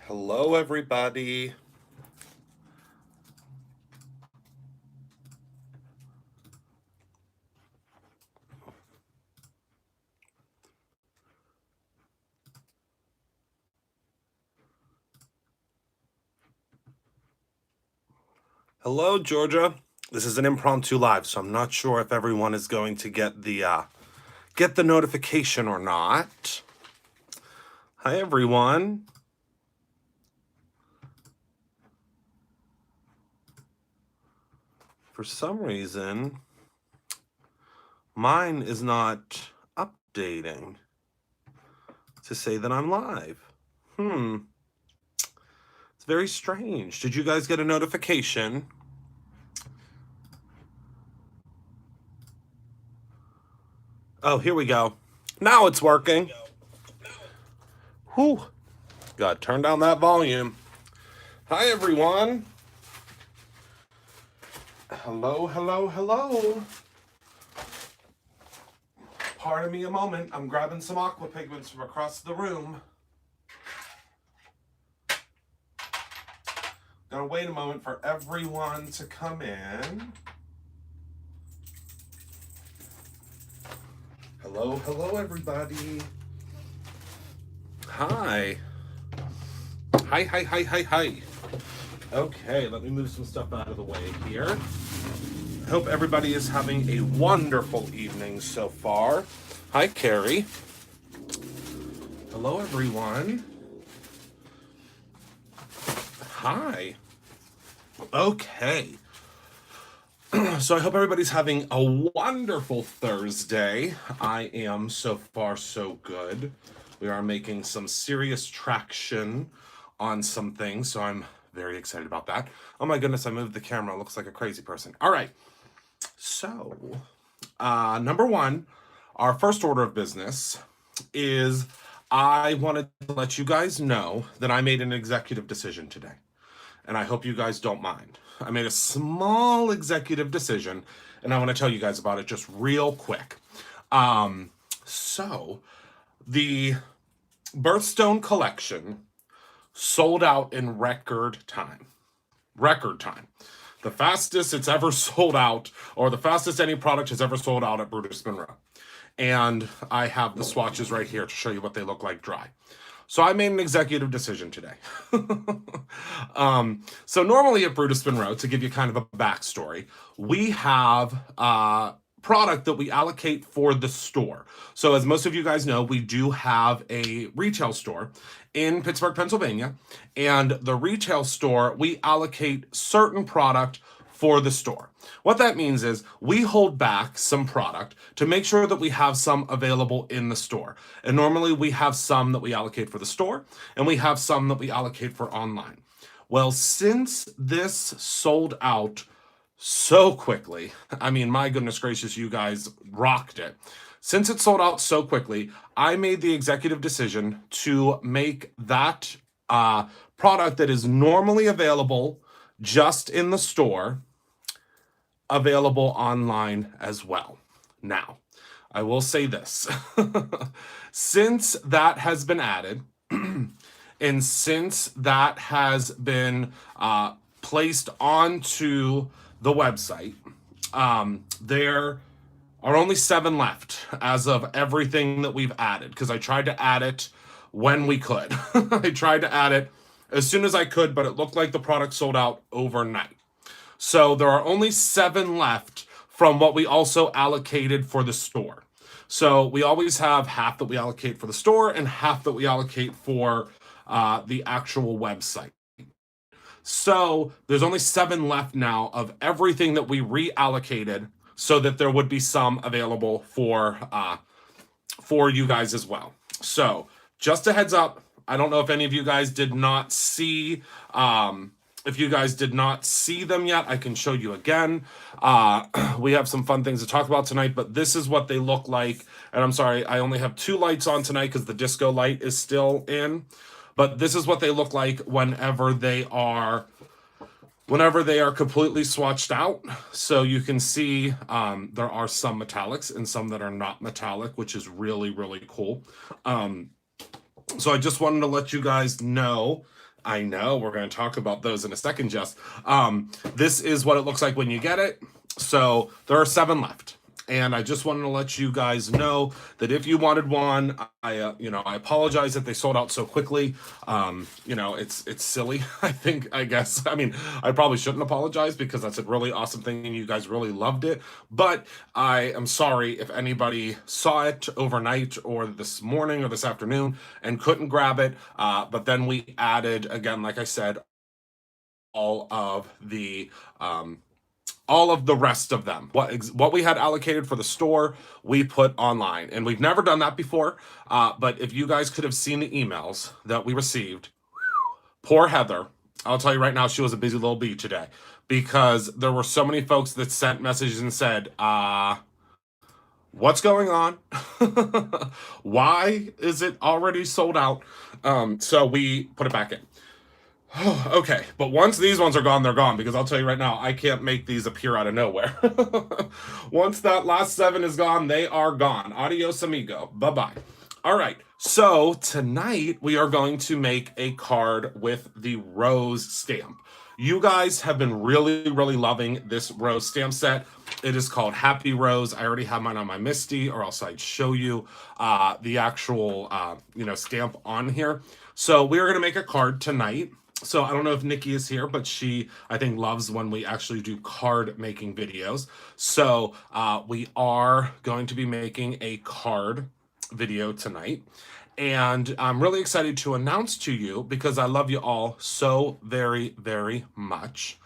Hello, everybody. Hello, Georgia. This is an impromptu live, so I'm not sure if everyone is going to get the notification or not. Hi, everyone. For some reason, mine is not updating to say that I'm live. It's very strange. Did you guys get a notification? Oh, here we go. Now it's working. Whew. Gotta turn down that volume. Hi, everyone. Hello, hello, hello. Pardon me a moment. I'm grabbing some aqua pigments from across the room. Gonna wait a moment for everyone to come in. Hello, hello, everybody. Hi. Hi, hi, hi, hi, hi. Okay, let me move some stuff out of the way here. I hope everybody is having a wonderful evening so far. Hi, Carrie. Hello, everyone. Hi. Okay. So I hope everybody's having a wonderful Thursday. I am so far so good. We are making some serious traction on some things, so I'm very excited about that. Oh my goodness, I moved the camera. It looks like a crazy person. All right. So, number one, our first order of business is I wanted to let you guys know that I made an executive decision today. And I hope you guys don't mind. I made a small executive decision, and I want to tell you guys about it just real quick. So, the Birthstone collection sold out in record time. Record time. The fastest it's ever sold out, or the fastest any product has ever sold out at Brutus Monroe. And I have the swatches right here to show you what they look like dry. So I made an executive decision today. So normally at Brutus Monroe, to give you kind of a backstory, we have product that we allocate for the store. So as most of you guys know, we do have a retail store in Pittsburgh, Pennsylvania, and the retail store, we allocate certain product for the store. What that means is we hold back some product to make sure that we have some available in the store. And normally we have some that we allocate for the store, and we have some that we allocate for online. Well, since this sold out so quickly, I mean, my goodness gracious, you guys rocked it. Since it sold out so quickly, I made the executive decision to make that product that is normally available just in the store available online as well. Now, I will say this. Since that has been added, and since that has been placed onto the website, there are only 7 left as of everything that we've added, because I tried to add it when we could. I tried to add it as soon as I could, but it looked like the product sold out overnight. So there are only 7 left from what we also allocated for the store. So we always have half that we allocate for the store and half that we allocate for the actual website. So there's only 7 left now of everything that we reallocated, so that there would be some available for you guys as well. So just a heads up. I don't know if any of you guys did not see. If you guys did not see them yet, I can show you again. We have some fun things to talk about tonight, but this is what they look like. And I'm sorry, I only have 2 lights on tonight because the disco light is still in. But this is what they look like whenever they are completely swatched out. So you can see there are some metallics and some that are not metallic, which is really, really cool. So I just wanted to let you guys know I know we're going to talk about those in a second, Jess. This is what it looks like when you get it. So there are 7 left. And I just wanted to let you guys know that if you wanted one, I apologize that they sold out so quickly. It's silly. I guess. I mean, I probably shouldn't apologize because that's a really awesome thing and you guys really loved it. But I am sorry if anybody saw it overnight or this morning or this afternoon and couldn't grab it. But then we added again, like I said, all of the rest of them. What we had allocated for the store, we put online, and we've never done that before. But if you guys could have seen the emails that we received, poor Heather. I'll tell you right now, she was a busy little bee today because there were so many folks that sent messages and said, what's going on? Why is it already sold out? So we put it back in. Okay, but once these ones are gone, they're gone, because I'll tell you right now, I can't make these appear out of nowhere. Once that last 7 is gone, they are gone. Adios, amigo. Bye-bye. All right, so tonight we are going to make a card with the rose stamp. You guys have been really, really loving this rose stamp set. It is called Happy Rose. I already have mine on my Misty, or else I'd show you the actual, stamp on here. So we are going to make a card tonight. So I don't know if Nikki is here, but she, I think, loves when we actually do card making videos. So we are going to be making a card video tonight. And I'm really excited to announce to you, because I love you all so very, very much,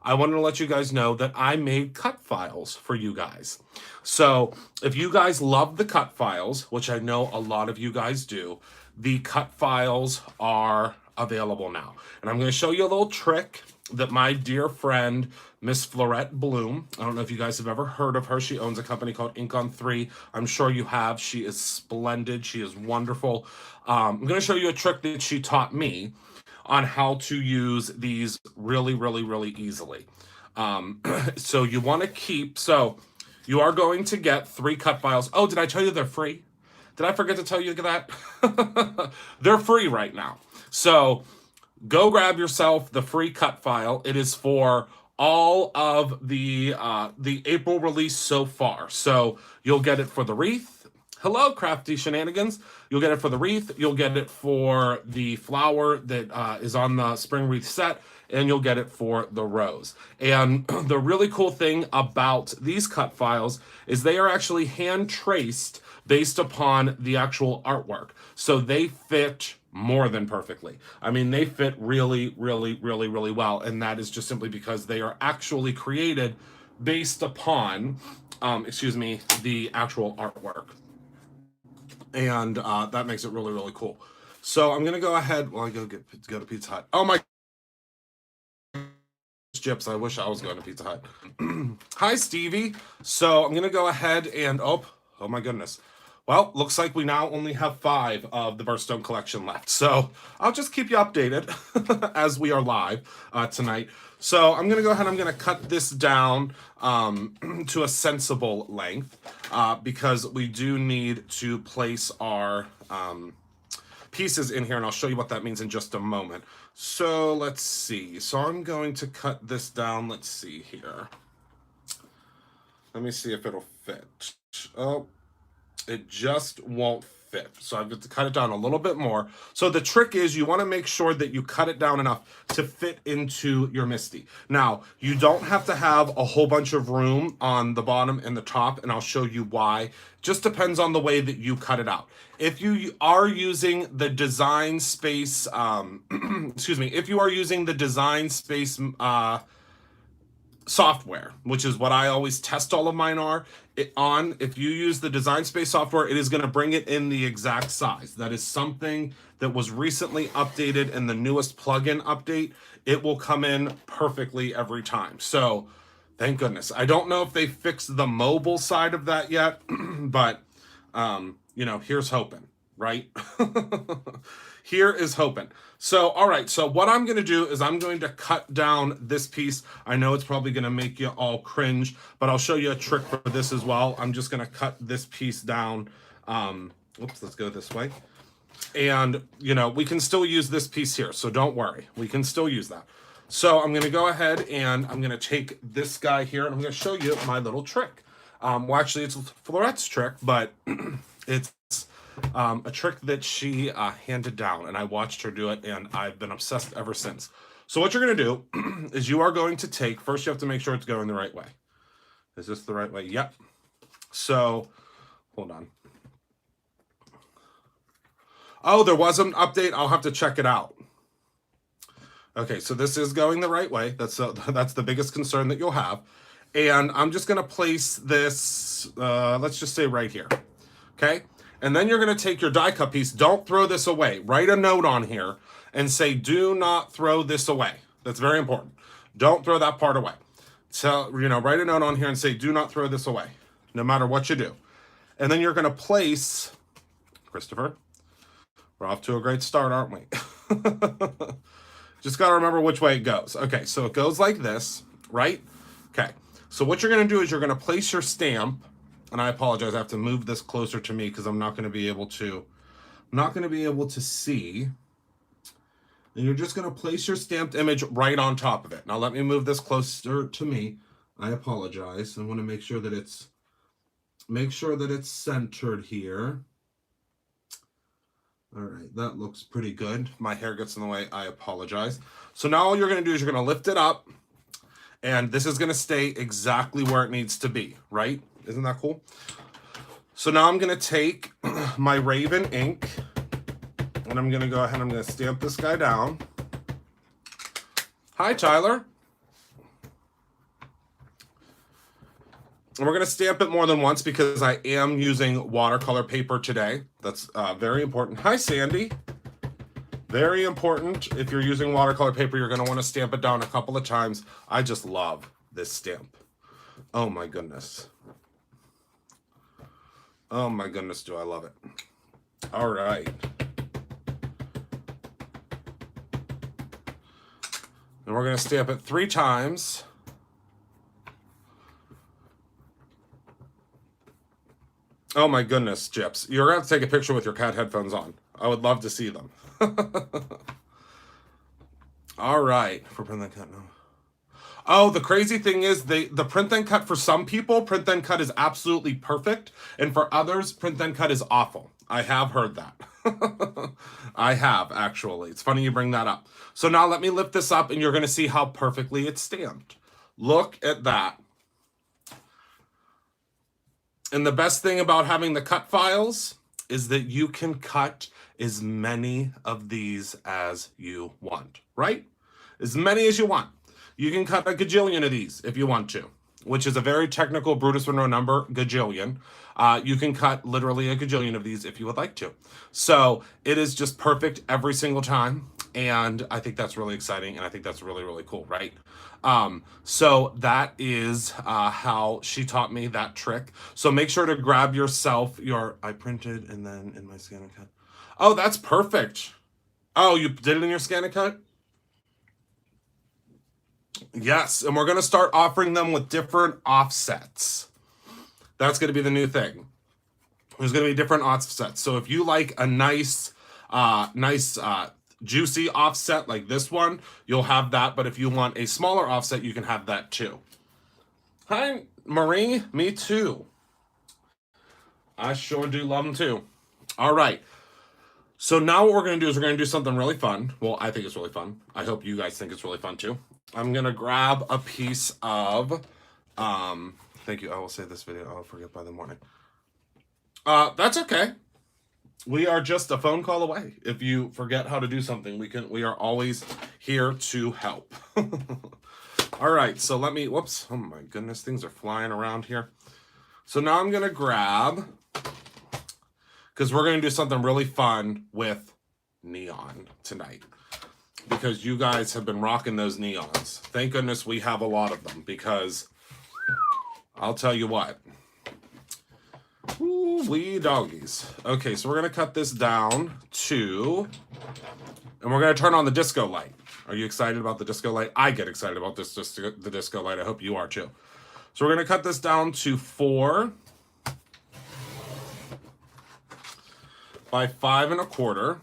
I wanted to let you guys know that I made cut files for you guys. So if you guys love the cut files, which I know a lot of you guys do, the cut files are available now. And I'm going to show you a little trick that my dear friend, Miss Florette Bloom, I don't know if you guys have ever heard of her. She owns a company called Ink on 3. I'm sure you have. She is splendid. She is wonderful. I'm going to show you a trick that she taught me on how to use these really, really, really easily. So you want to you are going to get 3 cut files. Oh, did I tell you they're free? Did I forget to tell you that? They're free right now. So go grab yourself the free cut file. It is for all of the April release so far. So you'll get it for the wreath. Hello, Crafty Shenanigans. You'll get it for the wreath. You'll get it for the flower that is on the spring wreath set. And you'll get it for the rose. And the really cool thing about these cut files is they are actually hand traced based upon the actual artwork. So they fit more than perfectly. I mean, they fit really, really, really, really well. And that is just simply because they are actually created based upon, the actual artwork. And that makes it really, really cool. So I'm going to go ahead while I go to Pizza Hut. Oh my chips. I wish I was going to Pizza Hut. Hi, Stevie. So I'm going to go ahead and, oh my goodness. Well, looks like we now only have 5 of the Birthstone collection left. So I'll just keep you updated as we are live tonight. So I'm going to go ahead. I'm going to cut this down to a sensible length because we do need to place our pieces in here. And I'll show you what that means in just a moment. So let's see. So I'm going to cut this down. Let's see here. Let me see if it'll fit. Oh. It just won't fit. So I've got to cut it down a little bit more. So the trick is you want to make sure that you cut it down enough to fit into your Misty. Now, you don't have to have a whole bunch of room on the bottom and the top, and I'll show you why. Just depends on the way that you cut it out. If you are using the Design Space, if you are using the Design Space software, which is what I always test all of mine on. If you use the Design Space software, it is going to bring it in the exact size. That is something that was recently updated in the newest plugin update. It will come in perfectly every time. So thank goodness. I don't know if they fixed the mobile side of that yet, but here's hoping, right? Here is hoping. So, all right. So what I'm going to do is I'm going to cut down this piece. I know it's probably going to make you all cringe, but I'll show you a trick for this as well. I'm just going to cut this piece down. Oops, let's go this way. And, you know, we can still use this piece here, so don't worry. We can still use that. So I'm going to go ahead and I'm going to take this guy here, and I'm going to show you my little trick. Well, actually, it's Florette's trick, but it's a trick that she handed down, and I watched her do it, and I've been obsessed ever since. So what you're going to do is you are going to take, first you have to make sure it's going the right way. Is this the right way? Yep. So, hold on. Oh, there was an update. I'll have to check it out. Okay, so this is going the right way. That's the biggest concern that you'll have. And I'm just going to place this, let's just say right here. Okay? And then you're going to take your die cut piece. Don't throw this away. Write a note on here and say, do not throw this away. That's very important. Don't throw that part away. So, you know, write a note on here and say, do not throw this away, no matter what you do. And then you're going to place, Christopher, we're off to a great start, aren't we? Just got to remember which way it goes. Okay, so it goes like this, right? Okay, so what you're going to do is you're going to place your stamp, and I apologize, I have to move this closer to me because I'm not going to be able to see. And you're just going to place your stamped image right on top of it. Now let me move this closer to me. I apologize. I want to make sure that it's centered here. All right, that looks pretty good. My hair gets in the way. I apologize. So now all you're going to do is you're going to lift it up, and this is going to stay exactly where it needs to be, right? Isn't that cool? So now I'm going to take my Raven ink, and I'm going to go ahead and I'm going to stamp this guy down. Hi, Tyler. And we're going to stamp it more than once because I am using watercolor paper today. That's very important. Hi, Sandy. Very important. If you're using watercolor paper, you're going to want to stamp it down a couple of times. I just love this stamp. Oh, my goodness. Oh, my goodness, do I love it. All right. And we're going to stamp it 3 times. Oh my goodness, Gyps. You're going to have to take a picture with your cat headphones on. I would love to see them. All right. For print then cut, no. Oh, the crazy thing is the print then cut for some people, print then cut is absolutely perfect. And for others, print then cut is awful. I have heard that. I have, actually. It's funny you bring that up. So now let me lift this up and you're going to see how perfectly it's stamped. Look at that. And the best thing about having the cut files is that you can cut as many of these as you want, right? As many as you want. You can cut a gajillion of these if you want to, which is a very technical Brutus Monroe number, gajillion. You can cut literally a gajillion of these if you would like to. So it is just perfect every single time. And I think that's really exciting. And I think that's really, really cool, right? So that is how she taught me that trick. So make sure to grab yourself your, I printed and then in my ScanNCut. Oh, that's perfect. Oh, you did it in your ScanNCut? Yes, and we're going to start offering them with different offsets. That's going to be the new thing. There's going to be different offsets. So if you like a nice, juicy offset like this one, you'll have that. But if you want a smaller offset, you can have that too. Hi, Marie. Me too. I sure do love them too. All right. So now what we're going to do is we're going to do something really fun. Well, I think it's really fun. I hope you guys think it's really fun too. I'm going to grab a piece of, thank you. I will save this video. I'll forget by the morning. That's okay. We are just a phone call away. If you forget how to do something, we are always here to help. All right. So let me, whoops. Oh my goodness. Things are flying around here. So now I'm going to grab, because we're going to do something really fun with neon tonight. Because you guys have been rocking those neons. Thank goodness we have a lot of them, because I'll tell you what. Ooh, wee doggies. Okay, so we're going to cut this down to, and we're going to turn on the disco light. Are you excited about the disco light? I get excited about the disco light. I hope you are too. So we're going to cut this down to 4. by 5¼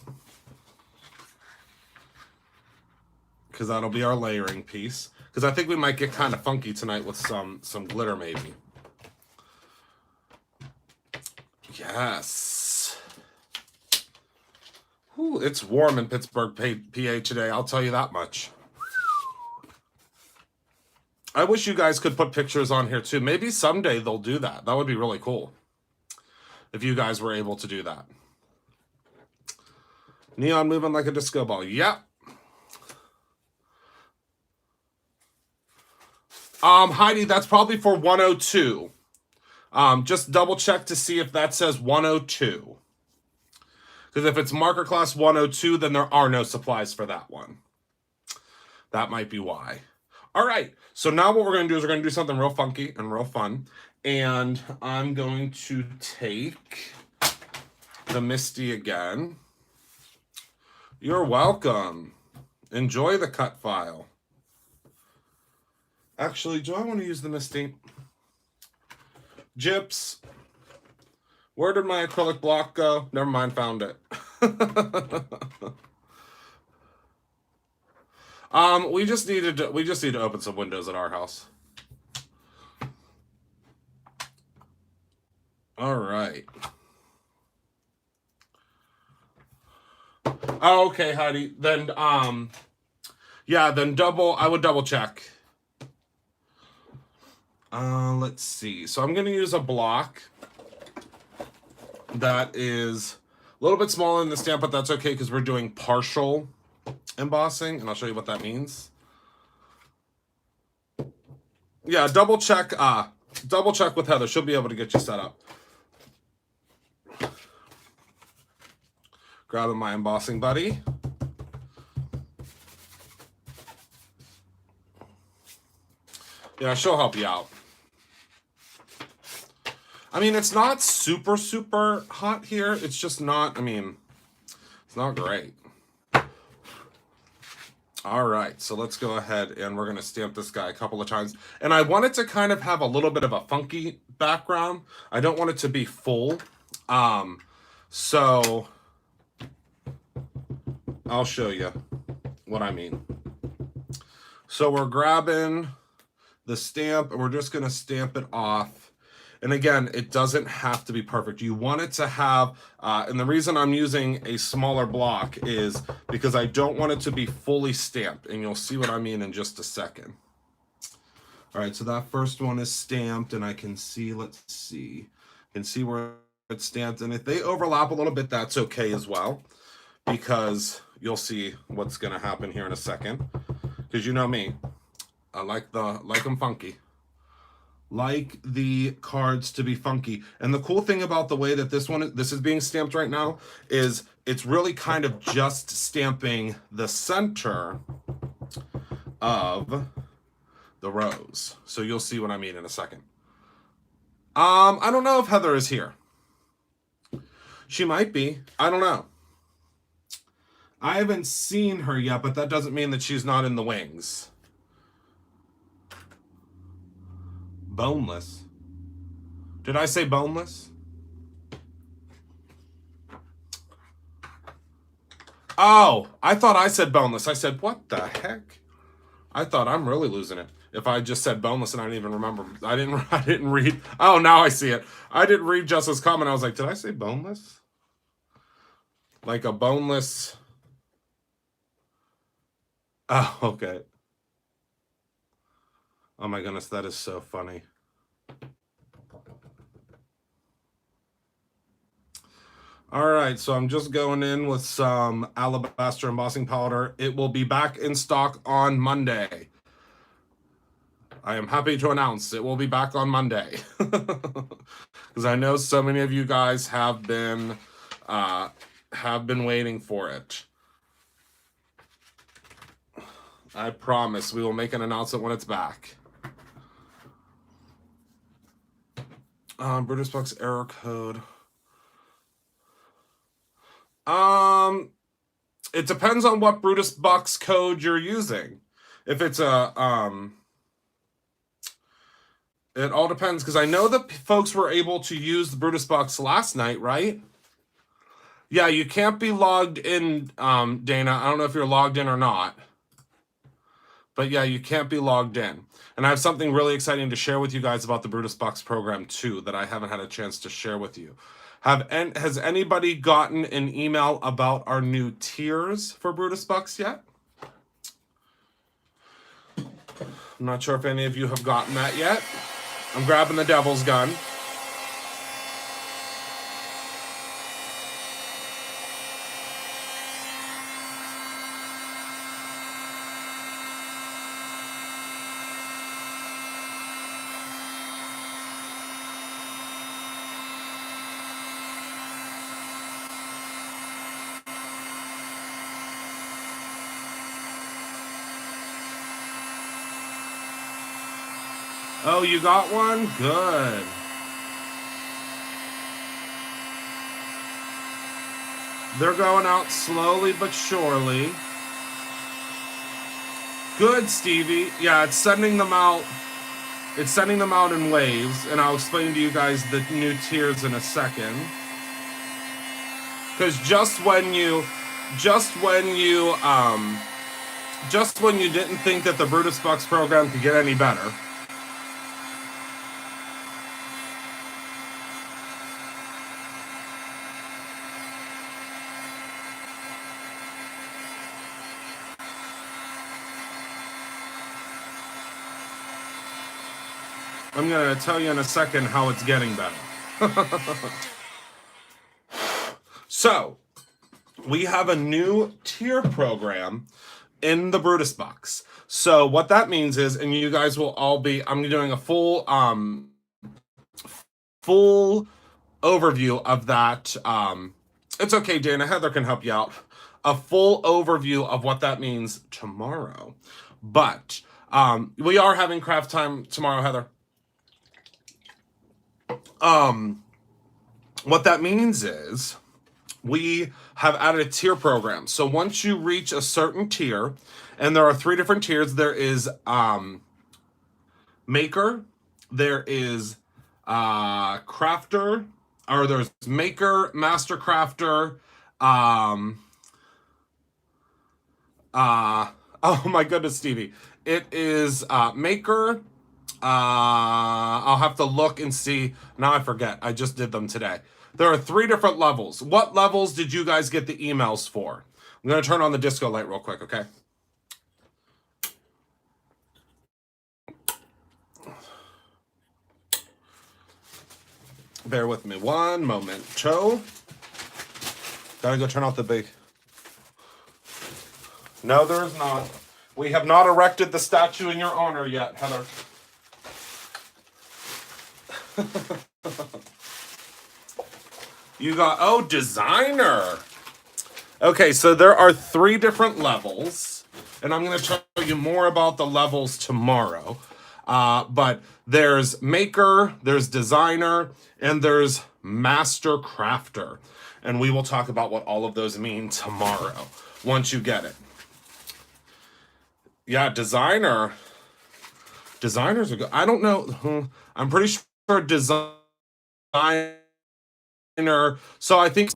because that'll be our layering piece. Because I think we might get kind of funky tonight with some glitter maybe. Yes. Ooh, it's warm in Pittsburgh, PA today, I'll tell you that much. I wish you guys could put pictures on here too. Maybe someday they'll do that. That would be really cool if you guys were able to do that. Neon moving like a disco ball. Yep. Heidi, that's probably for 102. Just double check to see if that says 102. Because if it's marker class 102, then there are no supplies for that one. That might be why. All right, so now what we're going to do is we're going to do something real funky and real fun. And I'm going to take the Misty again. You're welcome. Enjoy the cut file. Actually, do I want to use the Misty? Gyps. Where did my acrylic block go? Never mind, found it. We just need to open some windows at our house. All right. Oh, okay, Heidi. Then yeah, then I would double check. Let's see. So I'm gonna use a block that is a little bit smaller than the stamp, but that's okay because we're doing partial embossing, and I'll show you what that means. Yeah, double check with Heather. She'll be able to get you set up. Grabbing my embossing buddy. Yeah, she'll help you out. I mean, it's not super, super hot here. It's just not, I mean, it's not great. All right, so let's go ahead and we're going to stamp this guy a couple of times. And I want it to kind of have a little bit of a funky background. I don't want it to be full. So I'll show you what I mean. So we're grabbing the stamp and we're just going to stamp it off. And again, it doesn't have to be perfect. You want it to have, and the reason I'm using a smaller block is because I don't want it to be fully stamped. And you'll see what I mean in just a second. All right, so that first one is stamped and I can see, let's see. I can see where it's stamped. And if they overlap a little bit, that's okay as well. Because you'll see what's gonna happen here in a second. Because you know me, I like them funky. Like the cards to be funky. And the cool thing about the way that this is being stamped right now is it's really kind of just stamping the center of the rose. So you'll see what I mean in a second. I don't know if Heather is here. She might be. I don't know. I haven't seen her yet, but that doesn't mean that she's not in the wings. Boneless. Did I say boneless? Oh, I thought I said boneless. I said, what the heck? I thought I'm really losing it. If I just said boneless and I didn't even remember. I didn't read. Oh, now I see it. I didn't read Jessica's comment. I was like, did I say boneless? Like a boneless. Oh, okay. Oh my goodness, that is so funny. All right, so I'm just going in with some alabaster embossing powder. It will be back in stock on Monday. I am happy to announce it will be back on Monday. Because I know so many of you guys have been waiting for it. I promise we will make an announcement when it's back. Brutus Bucks error code. It depends on what Brutus Bucks code you're using. If it's a it all depends, because I know that folks were able to use the Brutus Bucks last night, right? Yeah, you can't be logged in, Dana. I don't know if you're logged in or not. But yeah, you can't be logged in. And I have something really exciting to share with you guys about the Brutus Bucks program too that I haven't had a chance to share with you. Has anybody gotten an email about our new tiers for Brutus Bucks yet? I'm not sure if any of you have gotten that yet. I'm grabbing the devil's gun. Oh, you got one? Good. They're going out slowly but surely. Good, Stevie. Yeah, it's sending them out. It's sending them out in waves, and I'll explain to you guys the new tiers in a second. Because just when you didn't think that the Brutus Bucks program could get any better, I'm going to tell you in a second how it's getting better. So, we have a new tier program in the Brutus Bucks. So what that means is, and you guys will all be, I'm doing a full overview of that. It's okay, Dana. Heather can help you out. A full overview of what that means tomorrow. But we are having craft time tomorrow, Heather. What that means is we have added a tier program. So once you reach a certain tier, and there are 3 different tiers, there is maker, there is crafter, or there's maker, master crafter, oh my goodness, Stevie. It is maker. I'll have to look and see. Now I forget. I just did them today. There are 3 different levels. What levels did you guys get the emails for? I'm going to turn on the disco light real quick, okay? Bear with me one moment. Gotta go turn off the big. No, there is not. We have not erected the statue in your honor yet, Heather. You got, oh, designer. Okay, so there are 3 different levels, and I'm going to tell you more about the levels tomorrow. But there's maker, there's designer, and there's master crafter. And we will talk about what all of those mean tomorrow, once you get it. Yeah, designer. Designers are good. I don't know. I'm pretty sure designer. So I think,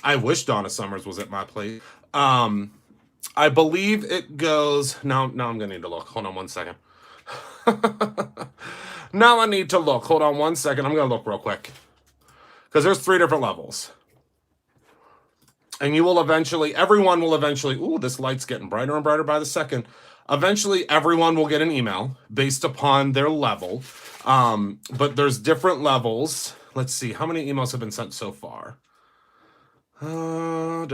I wish Donna Summers was at my place. I believe it goes, now I'm gonna need to look. Hold on one second. Now I need to look. Hold on one second. I'm gonna look real quick. Because there's 3 different levels. And you will eventually, everyone will eventually, ooh, this light's getting brighter and brighter by the second. Eventually, everyone will get an email based upon their level. But there's different levels. Let's see, how many emails have been sent so far? So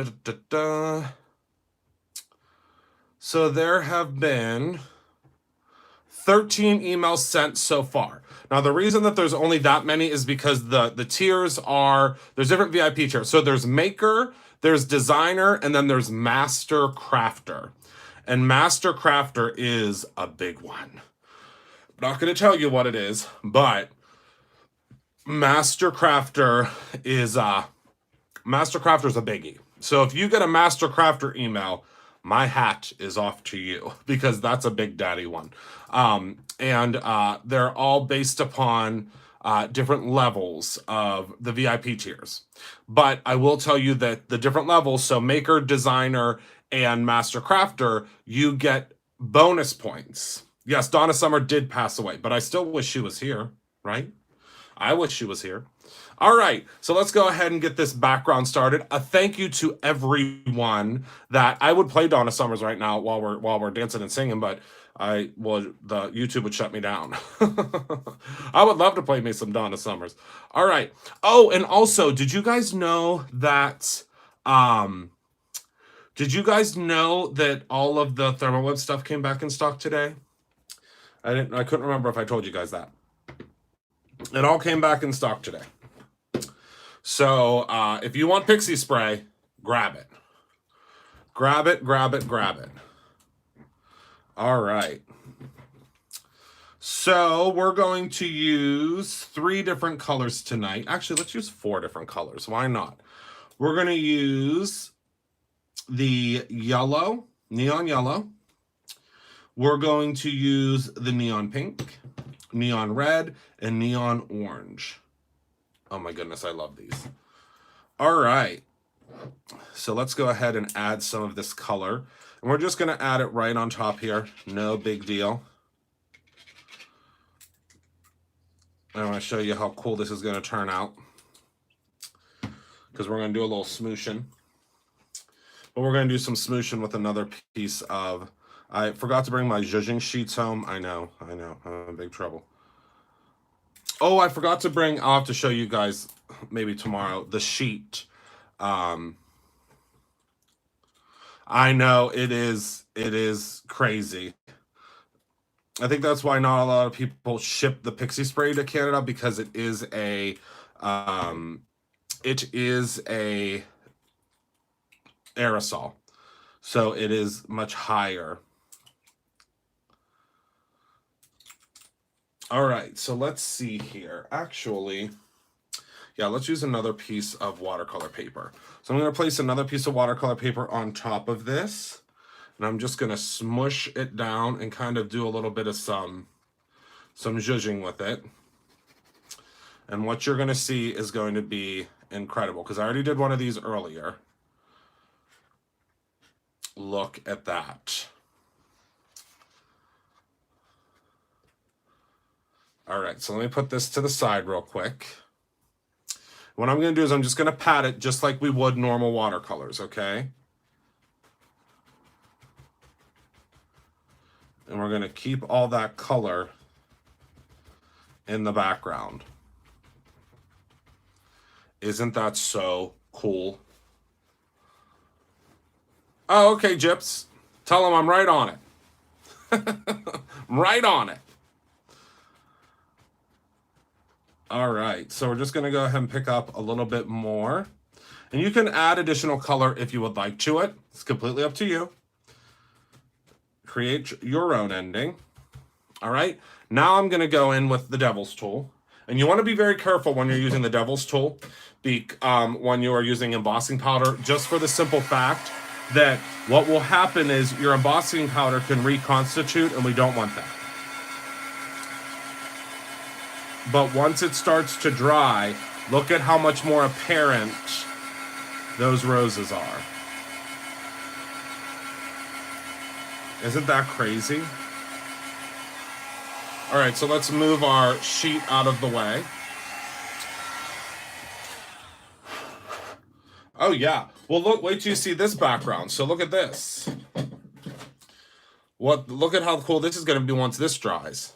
there have been 13 emails sent so far. Now, the reason that there's only that many is because the tiers are, there's different VIP tiers. So there's maker, there's designer, and then there's master crafter. And master crafter is a big one. I'm not going to tell you what it is, but master crafter is a biggie. So if you get a master crafter email, my hat is off to you, because that's a big daddy one. And they're all based upon different levels of the VIP tiers. But I will tell you that the different levels, so Maker, Designer, and Master Crafter, you get bonus points. Yes, Donna Summer did pass away, but I still wish she was here, right? I wish she was here. All right, so let's go ahead and get this background started. A thank you to everyone that I would play Donna Summers right now while we're dancing and singing, but the YouTube would shut me down. I would love to play me some Donna Summers. All right. Oh, and also, did you guys know that all of the ThermoWeb stuff came back in stock today? I couldn't remember if I told you guys that. It all came back in stock today. So if you want pixie spray, grab it. Grab it, grab it, grab it. All right. So we're going to use 3 different colors tonight. Actually, let's use 4 different colors. Why not? We're going to use the yellow, neon yellow. We're going to use the neon pink, neon red, and neon orange. Oh my goodness, I love these. All right. So let's go ahead and add some of this color. And we're just going to add it right on top here. No big deal. I want to show you how cool this is going to turn out. Because we're going to do a little smooshing. But we're going to do some smooshing with another piece of... I forgot to bring my zhuzhing sheets home. I know. I'm in big trouble. Oh, I forgot to bring... I'll have to show you guys maybe tomorrow. The sheet. I know it is crazy. I think that's why not a lot of people ship the pixie spray to Canada, because it is a aerosol. So it is much higher. All right, so let's see here. Actually, yeah, let's use another piece of watercolor paper. So I'm going to place another piece of watercolor paper on top of this. And I'm just going to smush it down and kind of do a little bit of some zhuzhing with it. And what you're going to see is going to be incredible, because I already did one of these earlier. Look at that. All right, so let me put this to the side real quick. What I'm going to do is I'm just going to pat it just like we would normal watercolors, okay? And we're going to keep all that color in the background. Isn't that so cool? Oh, okay, Gyps. Tell them I'm right on it. I'm right on it. All right, so we're just going to go ahead and pick up a little bit more. And you can add additional color if you would like to it. It's completely up to you. Create your own ending. All right, now I'm going to go in with the Devil's Tool. And you want to be very careful when you're using the Devil's Tool, when you are using embossing powder, just for the simple fact that what will happen is your embossing powder can reconstitute, and we don't want that. But once it starts to dry, look at how much more apparent those roses are. Isn't that crazy? All right, so let's move our sheet out of the way. Oh, yeah. Well, look, wait till you see this background. So look at this. Look at how cool this is going to be once this dries.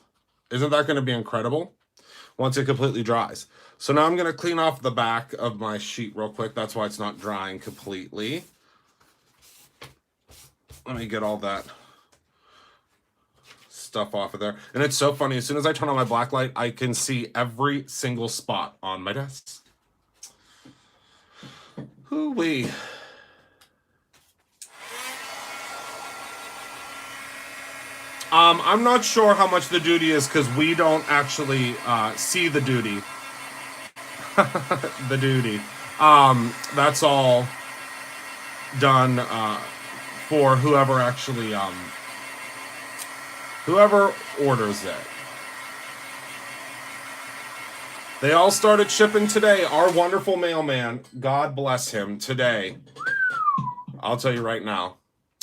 Isn't that going to be incredible? Once it completely dries. So now I'm going to clean off the back of my sheet real quick. That's why it's not drying completely. Let me get all that stuff off of there. And it's so funny. As soon as I turn on my black light, I can see every single spot on my desk. Hoo-wee. I'm not sure how much the duty is, because we don't actually see the duty. The duty. That's all done for whoever actually whoever orders it. They all started shipping today. Our wonderful mailman, God bless him, today. I'll tell you right now.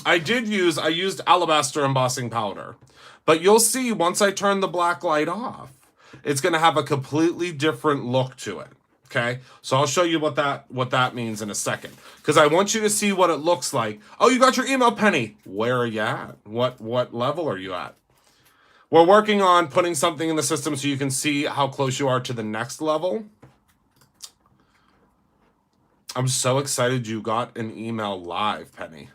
I used alabaster embossing powder. But you'll see once I turn the black light off, it's going to have a completely different look to it. Okay? So I'll show you what that means in a second. Because I want you to see what it looks like. Oh, you got your email, Penny. Where are you at? What level are you at? We're working on putting something in the system so you can see how close you are to the next level. I'm so excited you got an email live, Penny.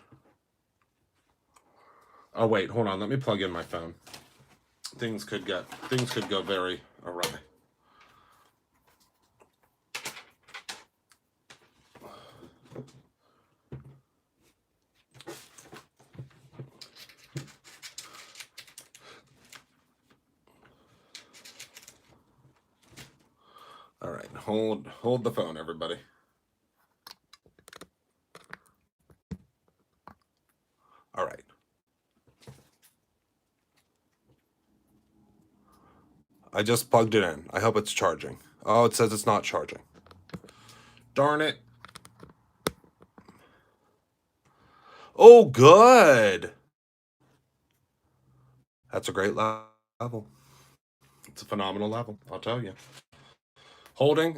Oh, wait, hold on. Let me plug in my phone. Things could go very awry. All right, hold the phone, everybody. All right. I just plugged it in. I hope it's charging. Oh, it says it's not charging. Darn it. Oh, good. That's a great level. It's a phenomenal level, I'll tell you. Holding.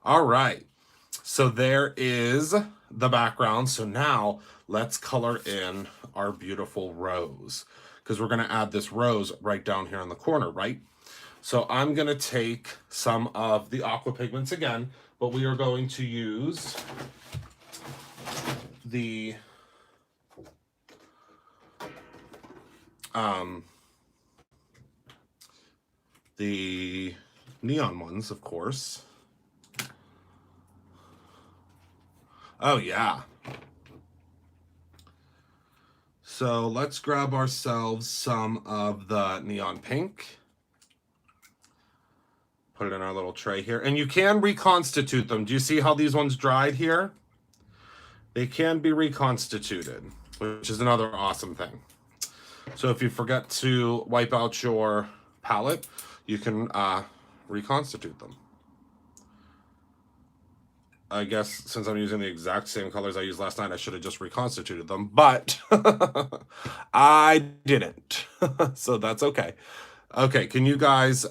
All right. So there is the background. So now let's color in our beautiful rose, because we're going to add this rose right down here in the corner, right? So I'm going to take some of the aqua pigments again, but we are going to use the neon ones, of course. Oh, yeah. So let's grab ourselves some of the neon pink. Put it in our little tray here. And you can reconstitute them. Do you see how these ones dried here? They can be reconstituted, which is another awesome thing. So if you forget to wipe out your palette, you can reconstitute them. I guess since I'm using the exact same colors I used last night, I should have just reconstituted them, but I didn't. So that's okay. Okay, can you guys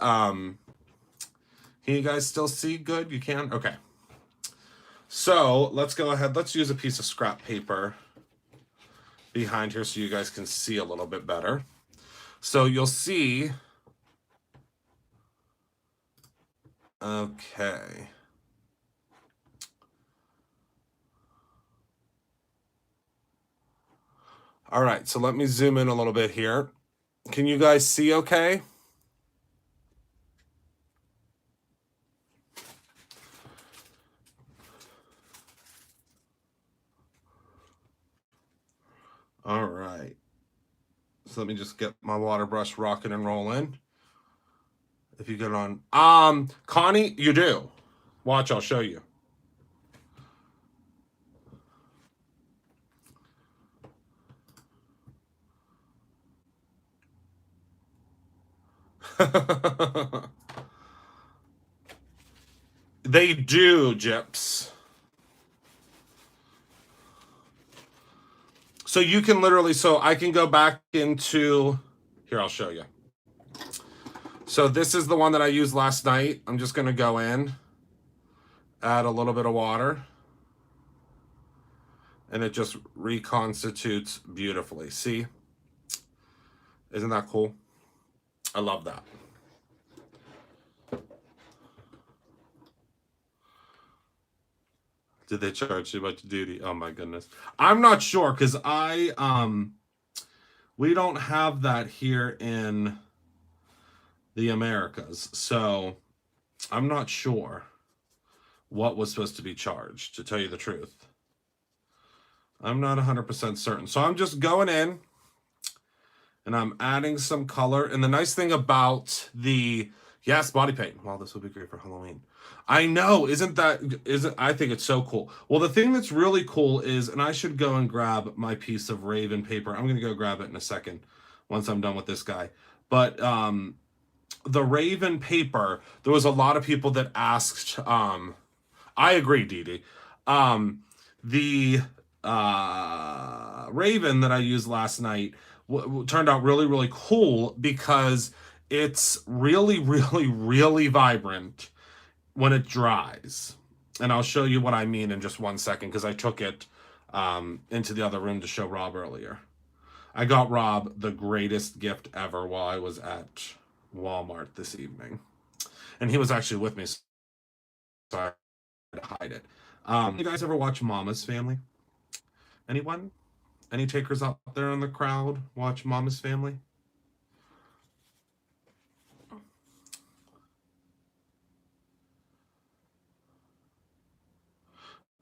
still see good? You can? Okay. So let's go ahead. Let's use a piece of scrap paper behind here so you guys can see a little bit better. So you'll see. Okay. All right, so let me zoom in a little bit here. Can you guys see okay? All right. So let me just get my water brush rocking and rolling. If you get on, Connie, you do. Watch, I'll show you. They do, Gyps. So you can literally, so I can go back into, here, I'll show you. So this is the one that I used last night. I'm just going to go in, add a little bit of water, and it just reconstitutes beautifully. See? Isn't that cool? I love that. Did they charge too much duty? Oh my goodness. I'm not sure, because we don't have that here in the Americas. So I'm not sure what was supposed to be charged, to tell you the truth. I'm not 100% certain. So I'm just going in and I'm adding some color. And the nice thing about the, yes, body paint. Wow, this would be great for Halloween. I know, I think it's so cool. Well, the thing that's really cool is, and I should go and grab my piece of Raven paper. I'm going to go grab it in a second once I'm done with this guy. But the Raven paper, there was a lot of people that asked. I agree, Dee Dee. The Raven that I used last night turned out really, really cool because it's really, really, really vibrant when it dries. And I'll show you what I mean in just one second because I took it into the other room to show Rob earlier. I got Rob the greatest gift ever while I was at Walmart this evening. And he was actually with me, so I had to hide it. You guys ever watch Mama's Family? Anyone? Any takers out there in the crowd watch Mama's Family?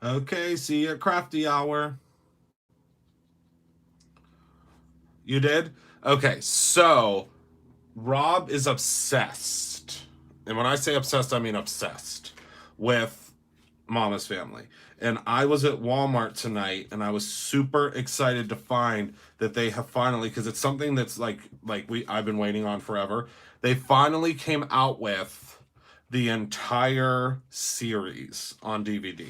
Okay, see you at Crafty Hour. You did? Okay, so Rob is obsessed. And when I say obsessed, I mean obsessed with Mama's Family. And I was at Walmart tonight and I was super excited to find that they have finally, because it's something that's I've been waiting on forever. They finally came out with the entire series on DVD.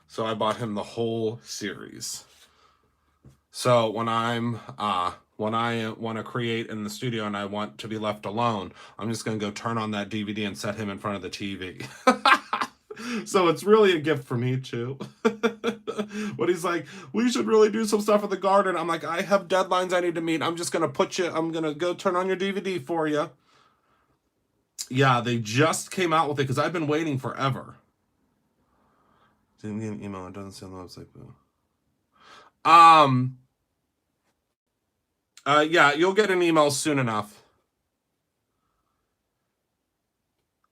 So I bought him the whole series. So when I want to create in the studio and I want to be left alone, I'm just going to go turn on that DVD and set him in front of the TV. So it's really a gift for me too. But he's like, we should really do some stuff in the garden. I'm like, I have deadlines I need to meet. I'm going to go turn on your DVD for you. Yeah, they just came out with it because I've been waiting forever. Didn't get an email. It doesn't say on the website. Yeah, you'll get an email soon enough.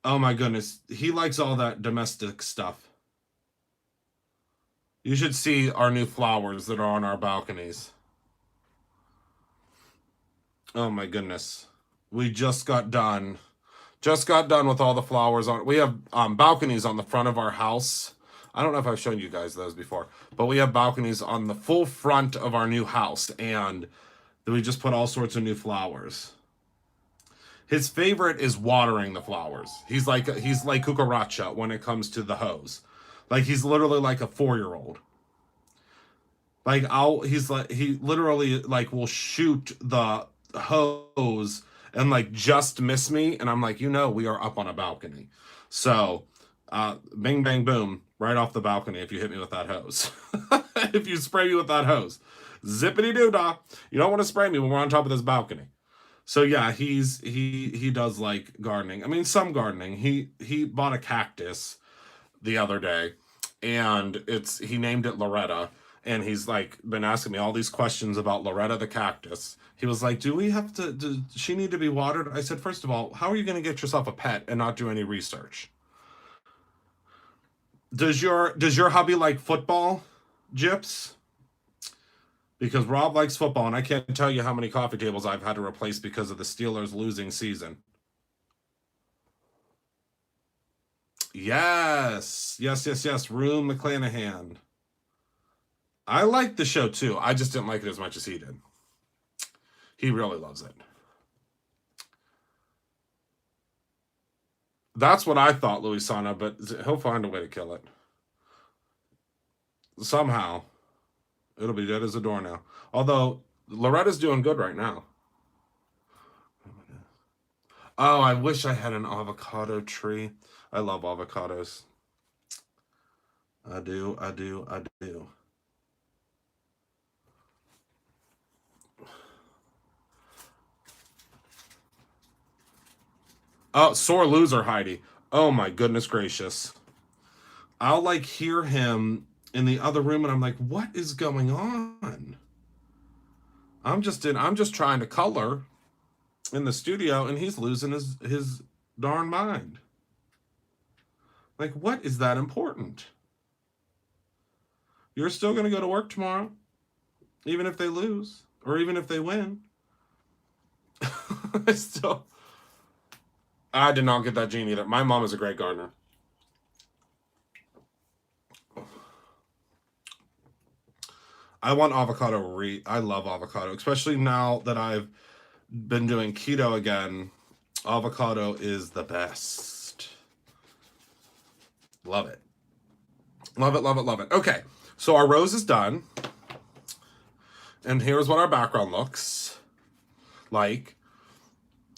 Oh my goodness. He likes all that domestic stuff. You should see our new flowers that are on our balconies. Oh my goodness. We just got done. Just got done with all the flowers on. We have balconies on the front of our house. I don't know if I've shown you guys those before, but we have balconies on the full front of our new house, and we just put all sorts of new flowers. His favorite is watering the flowers. He's like cucaracha when it comes to the hose. Like he's literally like a 4-year-old. Like he literally like will shoot the hose and like just miss me, and I'm like, we are up on a balcony. So bing bang boom, right off the balcony if you hit me with that hose. If you spray me with that hose. Zippity doo dah. You don't want to spray me when we're on top of this balcony. So yeah, he does like gardening. I mean, some gardening. He bought a cactus the other day, and he named it Loretta, and he's like been asking me all these questions about Loretta the cactus. He was like, does she need to be watered? I said, first of all, how are you going to get yourself a pet and not do any research? Does your hubby like football, Gyps? Because Rob likes football, and I can't tell you how many coffee tables I've had to replace because of the Steelers' losing season. Yes. Rue McClanahan. I liked the show too. I just didn't like it as much as he did. He really loves it. That's what I thought, Luisana, but he'll find a way to kill it. Somehow. It'll be dead as a door now. Although, Loretta's doing good right now. Oh, I wish I had an avocado tree. I love avocados. I do. Oh, sore loser, Heidi. Oh my goodness gracious. I'll like hear him in the other room and I'm like, what is going on? I'm just trying to color in the studio and he's losing his darn mind. Like, what is that important? You're still going to go to work tomorrow, even if they lose or even if they win. I did not get that gene either. My mom is a great gardener. I want avocado. I love avocado, especially now that I've been doing keto again, avocado is the best. Love it. Love it, love it, love it. Okay, so our rose is done. And here's what our background looks like.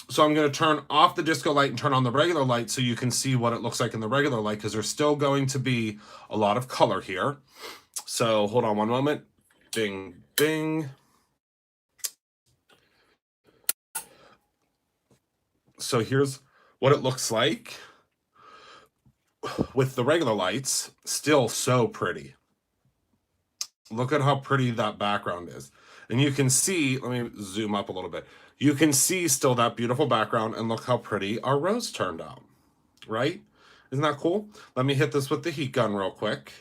So I'm going to turn off the disco light and turn on the regular light so you can see what it looks like in the regular light, because there's still going to be a lot of color here. So hold on one moment. Bing, bing. So here's what it looks like with the regular lights. Still so pretty. Look at how pretty that background is. And you can see, let me zoom up a little bit. You can see still that beautiful background, and look how pretty our rose turned out, right? Isn't that cool? Let me hit this with the heat gun real quick.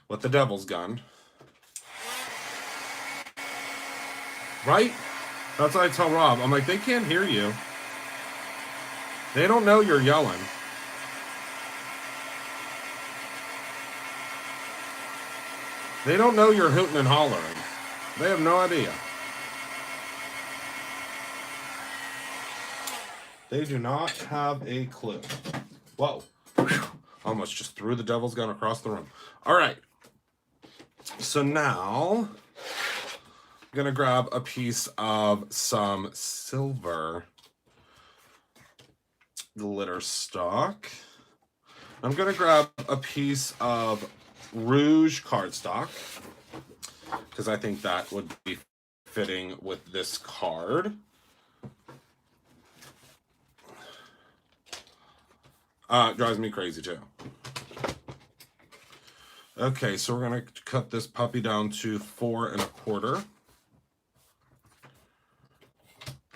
With the devil's gun. Right? That's what I tell Rob. I'm like, they can't hear you. They don't know you're yelling. They don't know you're hooting and hollering. They have no idea. They do not have a clue. Whoa. Almost just threw the devil's gun across the room. All right. So now I'm going to grab a piece of some silver glitter stock. I'm going to grab a piece of rouge cardstock, because I think that would be fitting with this card. Drives me crazy too. Okay, so we're going to cut this puppy down to 4 1/4.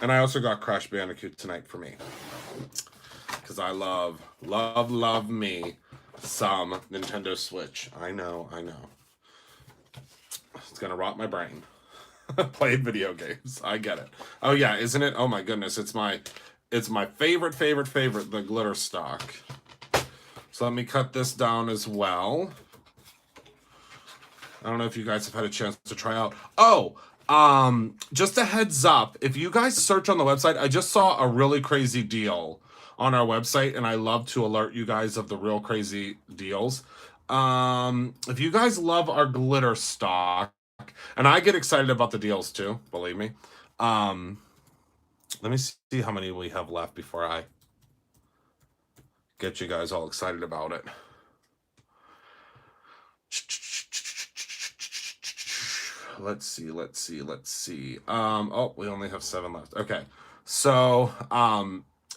And I also got Crash Bandicoot tonight for me, because I love me some Nintendo Switch. I know. It's gonna rot my brain. Playing video games. I get it. Oh yeah, isn't it? Oh my goodness, it's my favorite, the glitter stock. So let me cut this down as well. I don't know if you guys have had a chance to try out. Oh, just a heads up, if you guys search on the website, I just saw a really crazy deal on our website, and I love to alert you guys of the real crazy deals. If you guys love our glitter stock, and I get excited about the deals too, believe me. Let me see how many we have left before I get you guys all excited about it. Let's see. Oh, we only have 7 left. Okay. So,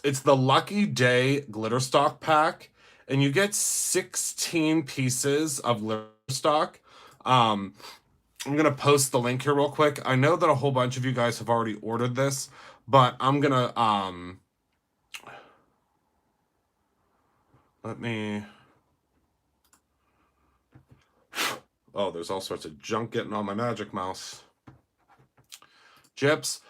it's the Lucky Day glitter stock pack, and you get 16 pieces of glitter stock. I'm going to post the link here real quick. I know that a whole bunch of you guys have already ordered this, but I'm going to, let me, oh, there's all sorts of junk getting on my Magic Mouse. Chips,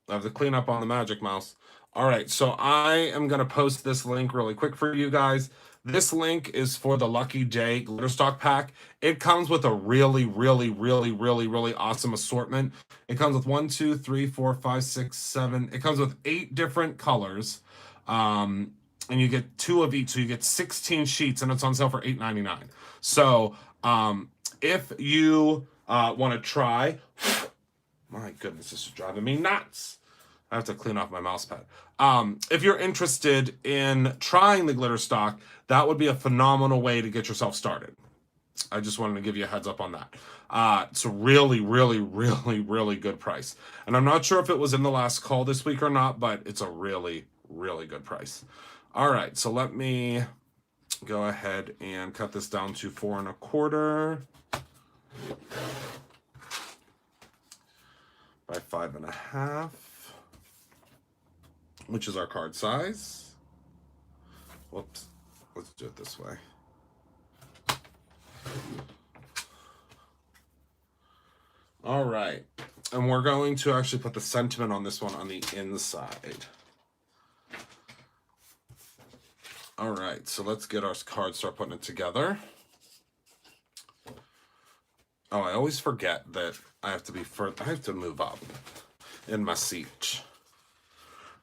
I have to clean up on the Magic Mouse. All right, so I am going to post this link really quick for you guys. This link is for the Lucky Day glitter stock pack. It comes with a really awesome assortment. It comes with 1, 2, 3, 4, 5, 6, 7. It comes with 8 different colors. And you get 2 of each, so you get 16 sheets, and it's on sale for $8.99. So if you want to try, my goodness, this is driving me nuts. I have to clean off my mouse pad. If you're interested in trying the glitter stock, that would be a phenomenal way to get yourself started. I just wanted to give you a heads up on that. It's a really good price. And I'm not sure if it was in the last call this week or not, but it's a really good price. All right, so let me go ahead and cut this down to 4 1/4 by 5 1/2. Which is our card size. Whoops. Let's do it this way. All right. And we're going to actually put the sentiment on this one on the inside. All right. So let's get our card, start putting it together. Oh, I always forget that I have to move up in my seat.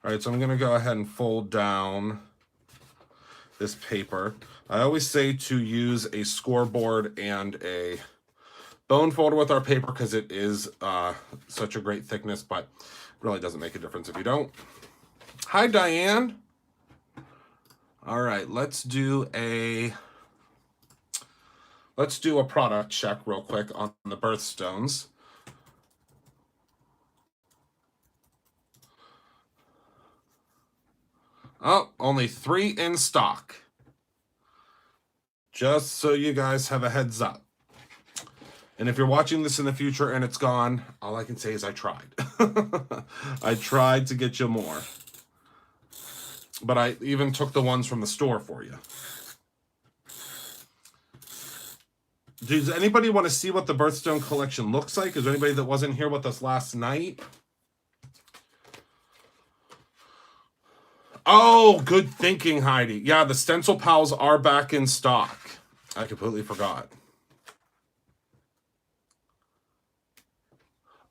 All right, so I'm gonna go ahead and fold down this paper. I always say to use a scoreboard and a bone folder with our paper because it is such a great thickness, but it really doesn't make a difference if you don't. Hi, Diane. All right, let's do a product check real quick on the birthstones. Oh, only 3 in stock. Just so you guys have a heads up. And if you're watching this in the future and it's gone, all I can say is I tried. I tried to get you more. But I even took the ones from the store for you. Does anybody want to see what the birthstone collection looks like? Is there anybody that wasn't here with us last night? Oh, good thinking, Heidi. Yeah, the Stencil Pals are back in stock. I completely forgot.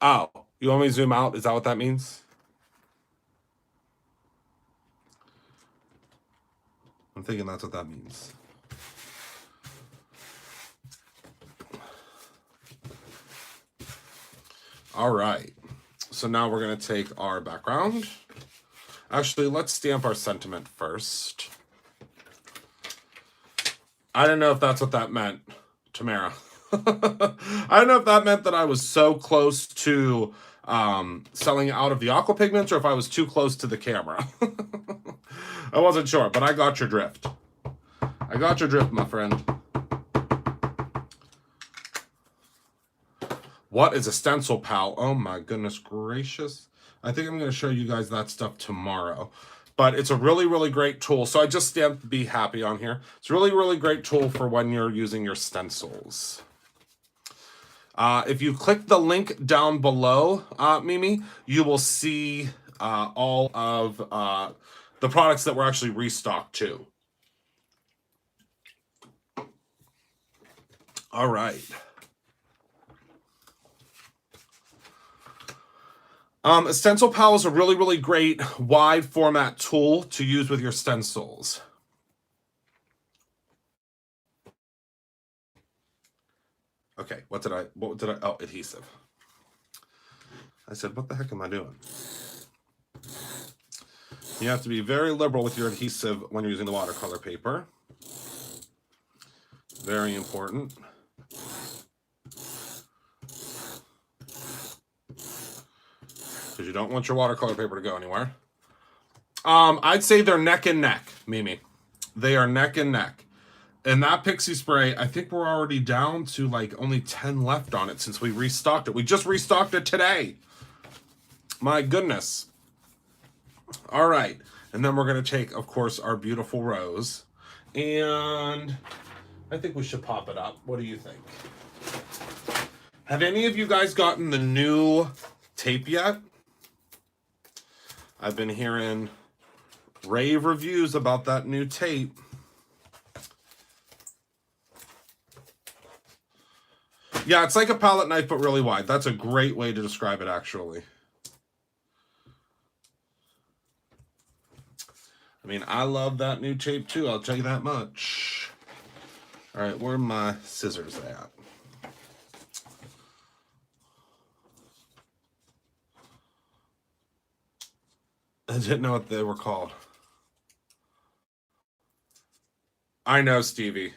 Oh, you want me to zoom out? Is that what that means? I'm thinking that's what that means. All right. So now we're going to take our background. Actually, let's stamp our sentiment first. I don't know if that's what that meant, Tamara. I don't know if that meant that I was so close to selling out of the aqua pigments or if I was too close to the camera. I wasn't sure, but I got your drift. I got your drift, my friend. What is a Stencil Pal? Oh my goodness gracious. I think I'm going to show you guys that stuff tomorrow. But it's a really, really great tool. So I just stamped Be Happy on here. It's a really, really great tool for when you're using your stencils. If you click the link down below, Mimi, you will see all of the products that were actually restocked too. All right. A Stencil Pal is a really, really great wide format tool to use with your stencils. Okay, what did I, oh, adhesive. I said, what the heck am I doing? You have to be very liberal with your adhesive when you're using the watercolor paper. Very important. Because you don't want your watercolor paper to go anywhere. I'd say they're neck and neck, Mimi. They are neck and neck. And that Pixie Spray, I think we're already down to like only 10 left on it since we restocked it. We just restocked it today. My goodness. All right. And then we're going to take, of course, our beautiful rose. And I think we should pop it up. What do you think? Have any of you guys gotten the new tape yet? I've been hearing rave reviews about that new tape. Yeah, it's like a palette knife, but really wide. That's a great way to describe it, actually. I mean, I love that new tape, too. I'll tell you that much. All right, where are my scissors at? I didn't know what they were called. I know, Stevie.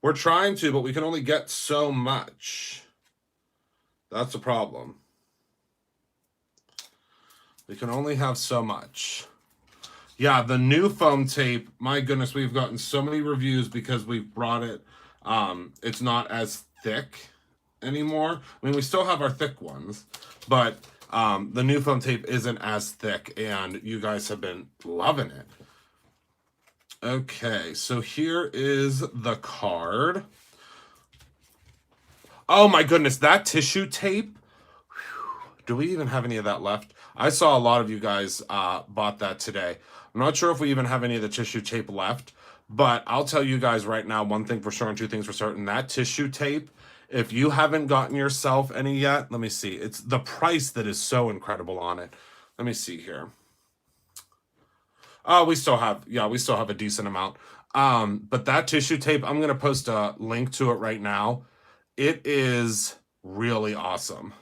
We're trying to, but we can only get so much. That's the problem. We can only have so much. Yeah, the new foam tape, my goodness, we've gotten so many reviews because we've brought it. It's not as thick anymore. I mean, we still have our thick ones, but the new foam tape isn't as thick, and you guys have been loving it. Okay, so here is the card. Oh my goodness, that tissue tape. Whew, do we even have any of that left? I saw a lot of you guys bought that today. I'm not sure if we even have any of the tissue tape left, but I'll tell you guys right now, one thing for sure and two things for certain. That tissue tape If you haven't gotten yourself any yet, let me see. It's the price that is so incredible on it. Let me see here. Oh, we still have a decent amount. But that tissue tape, I'm gonna post a link to it right now. It is really awesome.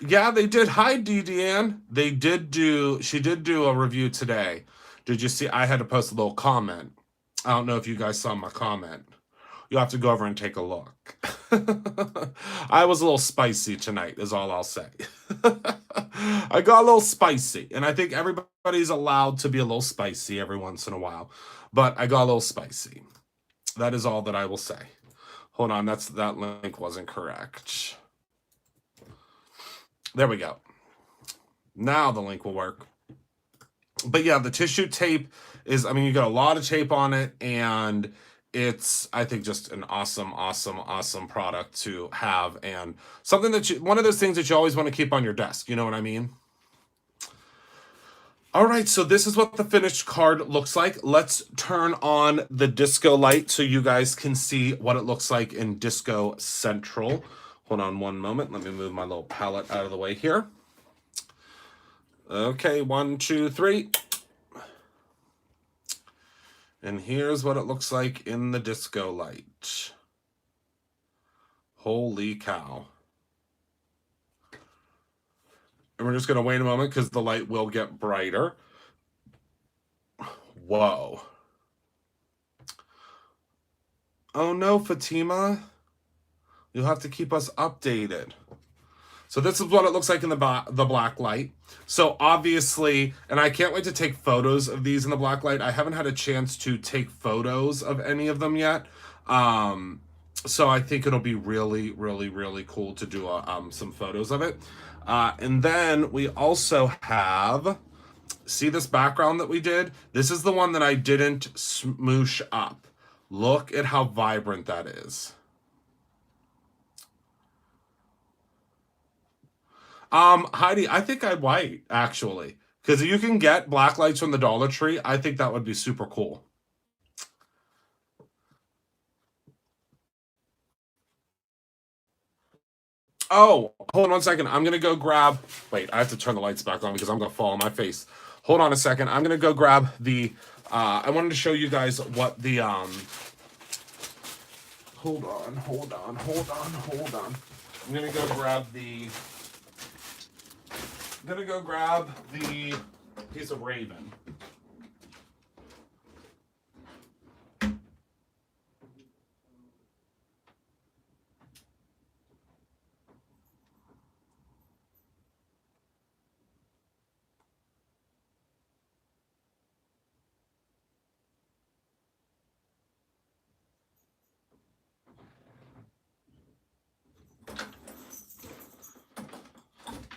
Yeah, they did. Hi, Deanne. She did do a review today. Did you see? I had to post a little comment. I don't know if you guys saw my comment. You'll have to go over and take a look. I was a little spicy tonight, is all I'll say. I got a little spicy, and I think everybody's allowed to be a little spicy every once in a while, but I got a little spicy. That is all that I will say. Hold on, that link wasn't correct. There we go. Now the link will work. But yeah, the tissue tape is, I mean, you got a lot of tape on it, and it's, I think, just an awesome product to have, and something that one of those things that you always want to keep on your desk. You know what I mean? All right, so this is what the finished card looks like. Let's turn on the disco light so you guys can see what it looks like in Disco Central. Hold on one moment. Let me move my little palette out of the way here. Okay, 1, 2, 3. And here's what it looks like in the disco light. Holy cow. And we're just going to wait a moment because the light will get brighter. Whoa. Oh no, Fatima. You'll have to keep us updated. So this is what it looks like in the black light. So obviously, and I can't wait to take photos of these in the black light. I haven't had a chance to take photos of any of them yet. So I think it'll be really cool to do some photos of it. And then we also have, see this background that we did? This is the one that I didn't smoosh up. Look at how vibrant that is. Heidi, I think I'd white, actually. Because you can get black lights from the Dollar Tree. I think that would be super cool. Oh, hold on 1 second. I'm going to go grab... Wait, I have to turn the lights back on because I'm going to fall on my face. Hold on a second. I'm going to go grab the... I wanted to show you guys what the... Hold on. I'm going to go grab the... piece of Raven.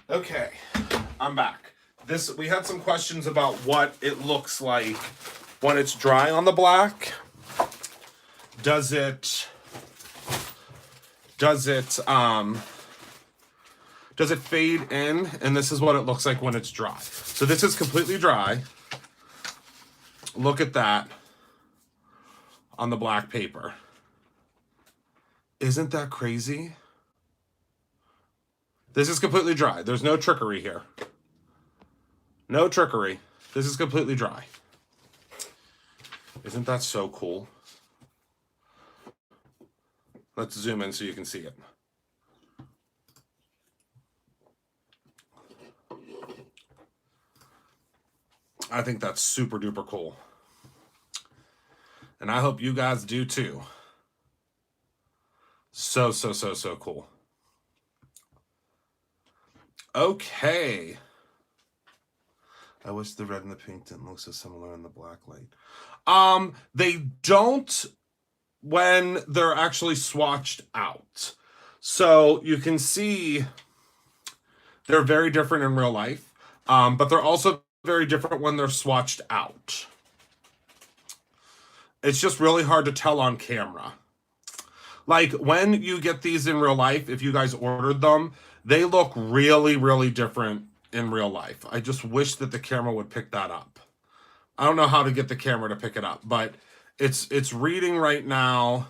Okay, I'm back. We had some questions about what it looks like when it's dry on the black. Does it fade in? And this is what it looks like when it's dry. So this is completely dry. Look at that on the black paper. Isn't that crazy? This is completely dry. There's no trickery here. No trickery. This is completely dry. Isn't that so cool? Let's zoom in so you can see it. I think that's super duper cool. And I hope you guys do too. So cool. Okay. I wish the red and the pink didn't look so similar in the black light. They don't when they're actually swatched out. So you can see they're very different in real life, but they're also very different when they're swatched out. It's just really hard to tell on camera. Like when you get these in real life, if you guys ordered them, they look really different in real life. I just wish that the camera would pick that up. I don't know how to get the camera to pick it up, but it's reading right now.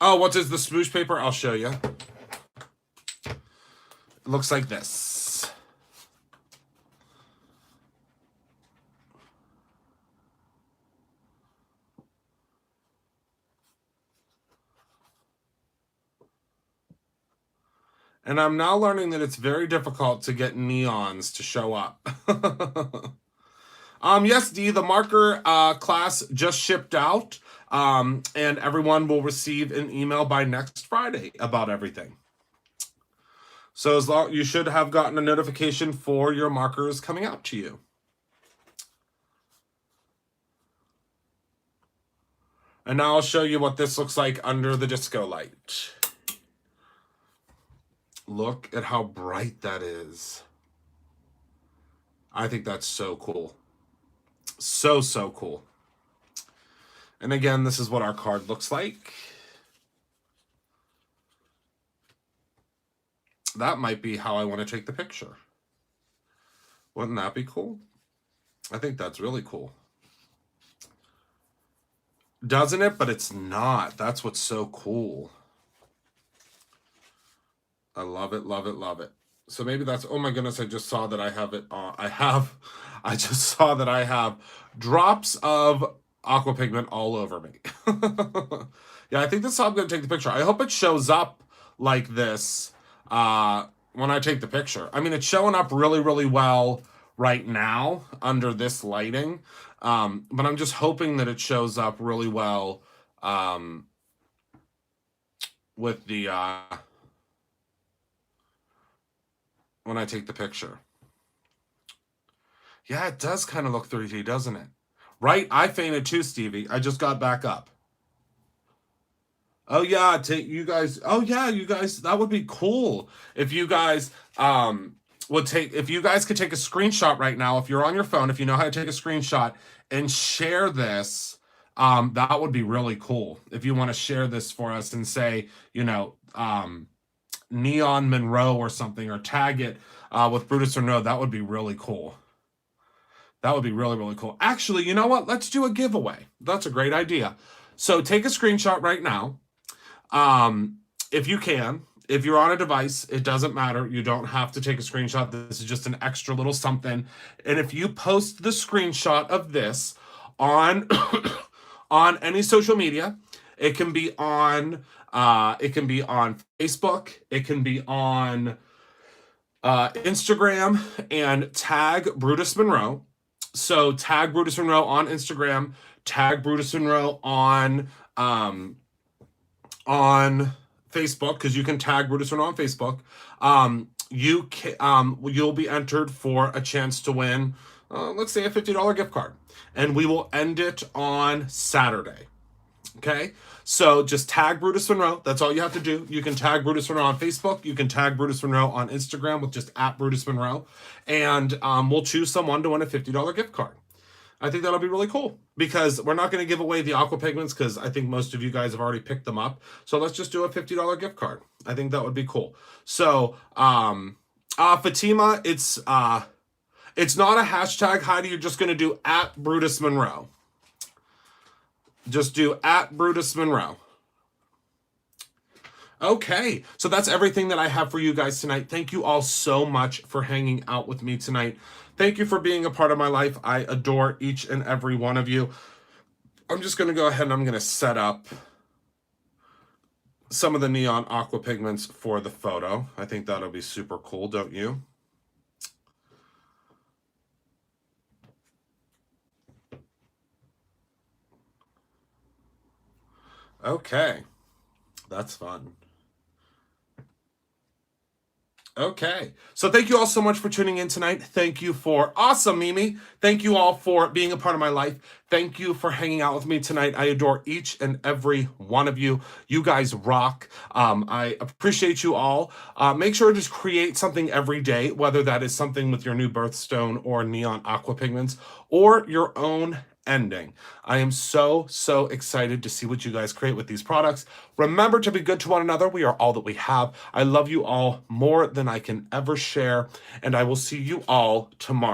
Oh, what is the smoosh paper? I'll show you. It looks like this. And I'm now learning that it's very difficult to get neons to show up. Yes, Dee, the marker class just shipped out, and everyone will receive an email by next Friday about everything. So as long you should have gotten a notification for your markers coming out to you. And now I'll show you what this looks like under the disco light. Look at how bright that is. I think that's so cool. So cool. And again, this is what our card looks like. That might be how I want to take the picture. Wouldn't that be cool? I think that's really cool. Doesn't it? But it's not. That's what's so cool. I love it, love it, love it. So maybe that's, oh my goodness, I just saw that I have it on. I just saw that I have drops of aqua pigment all over me. Yeah, I think this is how I'm going to take the picture. I hope it shows up like this when I take the picture. I mean, it's showing up really, really well right now under this lighting. But I'm just hoping that it shows up really well with the when I take the picture. Yeah, it does kind of look 3D, doesn't it? Right? I fainted too, Stevie. I just got back up. Oh yeah, you guys. Oh yeah, you guys. That would be cool if you guys if you guys could take a screenshot right now. If you're on your phone, if you know how to take a screenshot and share this, that would be really cool. If you want to share this for us and say, you know, Neon Monroe or something, or tag it with Brutus Monroe, that would be really cool. That would be really, really cool. Actually, you know what? Let's do a giveaway. That's a great idea. So take a screenshot right now. If you can, if you're on a device, it doesn't matter. You don't have to take a screenshot. This is just an extra little something. And if you post the screenshot of this on, on any social media, it can be on Facebook, it can be on Instagram, and tag Brutus Monroe. So tag Brutus Monroe on Instagram, tag Brutus Monroe on Facebook, because you can tag Brutus Monroe on Facebook. You'll be entered for a chance to win, let's say, a $50 gift card, and we will end it on Saturday. Okay, so just tag Brutus Monroe. That's all you have to do. You can tag Brutus Monroe on Facebook. You can tag Brutus Monroe on Instagram with just @BrutusMonroe, and we'll choose someone to win a $50 gift card. I think that'll be really cool, because we're not going to give away the aqua pigments, because I think most of you guys have already picked them up. So let's just do a $50 gift card. I think that would be cool. So Fatima, it's not a hashtag, Heidi. You're just going to do @Brutus Monroe. Just do @Brutus Monroe. Okay, so that's everything that I have for you guys tonight. Thank you all so much for hanging out with me tonight. Thank you for being a part of my life. I adore each and every one of you. I'm just going to go ahead and I'm going to set up some of the neon aqua pigments for the photo. I think that'll be super cool, don't you? Okay, that's fun. Okay, so thank you all so much for tuning in tonight. Thank you for awesome, Mimi. Thank you all for being a part of my life. Thank you for hanging out with me tonight. I adore each and every one of you. You guys rock. I appreciate you all. Make sure to just create something every day, whether that is something with your new birthstone or neon aqua pigments or your own ending. I am so excited to see what you guys create with these products. Remember to be good to one another. We are all that we have. I love you all more than I can ever share, and I will see you all tomorrow.